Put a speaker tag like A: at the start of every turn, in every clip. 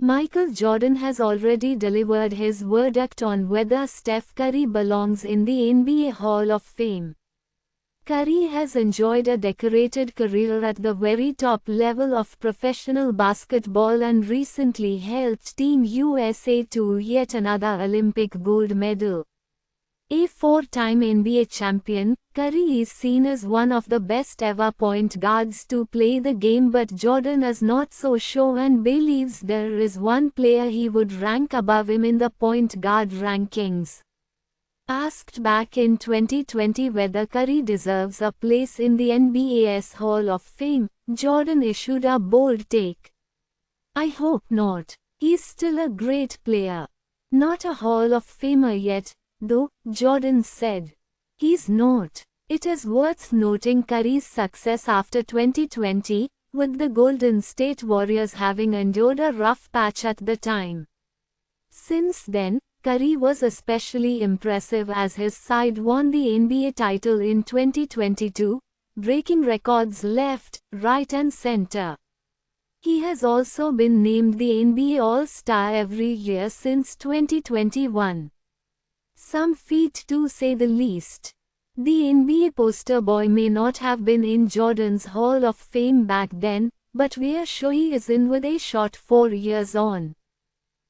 A: Michael Jordan has already delivered his verdict on whether Steph Curry belongs in the NBA Hall of Fame. Curry has enjoyed a decorated career at the very top level of professional basketball and recently helped Team USA to yet another Olympic gold medal. A four-time NBA champion, Curry is seen as one of the best ever point guards to play the game, but Jordan is not so sure and believes there is one player he would rank above him in the point guard rankings. Asked back in 2020 whether Curry deserves a place in the NBA's Hall of Fame, Jordan issued a bold take. "I hope not. He's still a great player. Not a Hall of Famer yet, though," Jordan said. "He's not." It is worth noting Curry's success after 2020, with the Golden State Warriors having endured a rough patch at the time. Since then, Curry was especially impressive as his side won the NBA title in 2022, breaking records left, right and center. He has also been named the NBA All-Star every year since 2021. Some feat to say the least. The NBA poster boy may not have been in Jordan's Hall of Fame back then, but we're sure he is in with a shot 4 years on.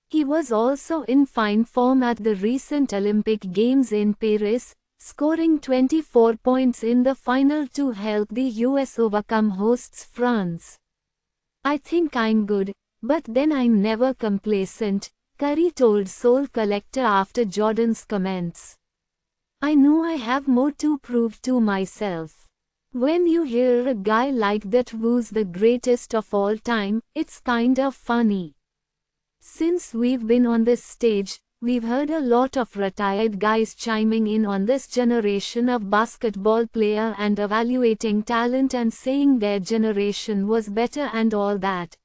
A: He was also in fine form at the recent Olympic Games in Paris, scoring 24 points in the final to help the US overcome hosts France. "I think I'm good, but then I'm never complacent," Curry told Soul Collector after Jordan's comments. "I know I have more to prove to myself." When you hear a guy like that who's the greatest of all time, it's kinda funny. Since we've been on this stage, we've heard a lot of retired guys chiming in on this generation of basketball player and evaluating talent and saying their generation was better and all that.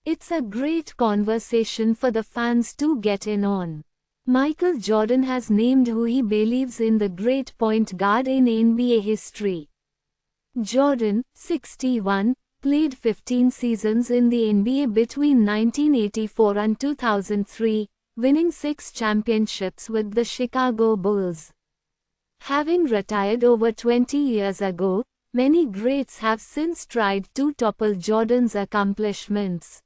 A: It's a great conversation for the fans to get in on. Michael Jordan has named who he believes in the great point guard in NBA history. Jordan, 61, played 15 seasons in the NBA between 1984 and 2003, winning 6 championships with the Chicago Bulls. Having retired over 20 years ago, many greats have since tried to topple Jordan's accomplishments.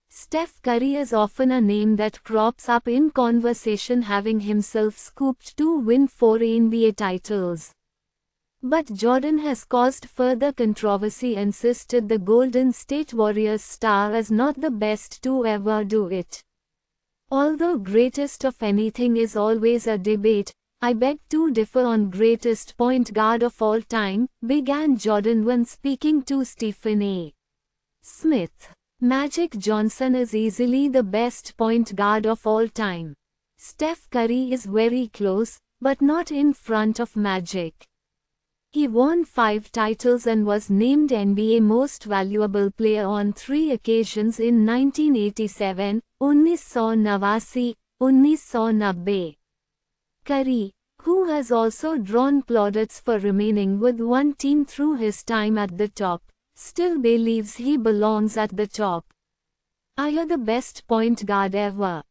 A: Steph Curry is often a name that crops up in conversation, having himself scooped to win 4 NBA titles. But Jordan has caused further controversy, insisted the Golden State Warriors star is not the best to ever do it. "Although greatest of anything is always a debate, I beg to differ on greatest point guard of all time," began Jordan when speaking to Stephen A. Smith. "Magic Johnson is easily the best point guard of all time. Steph Curry is very close, but not in front of Magic. He won 5 titles and was named NBA Most Valuable Player on 3 occasions in 1987, 1989, 1990. Curry, who has also drawn plaudits for remaining with one team through his time at the top, still believes he belongs at the top. "Are you the best point guard ever?"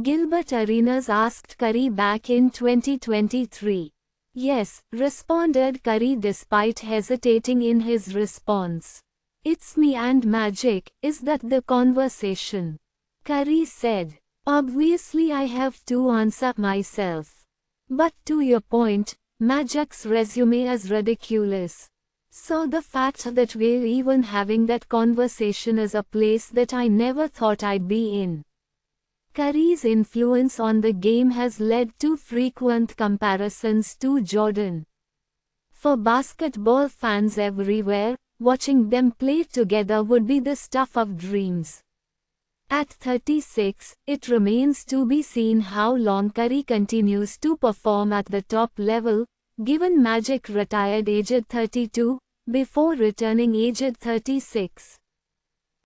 A: Gilbert Arenas asked Curry back in 2023. "Yes," responded Curry despite hesitating in his response. "It's me and Magic, is that the conversation?" Curry said. "Obviously I have to answer myself. But to your point, Magic's resume is ridiculous. So the fact that we're even having that conversation is a place that I never thought I'd be in." Curry's influence on the game has led to frequent comparisons to Jordan. For basketball fans everywhere, watching them play together would be the stuff of dreams. At 36, it remains to be seen how long Curry continues to perform at the top level, given Magic retired aged 32, before returning aged 36.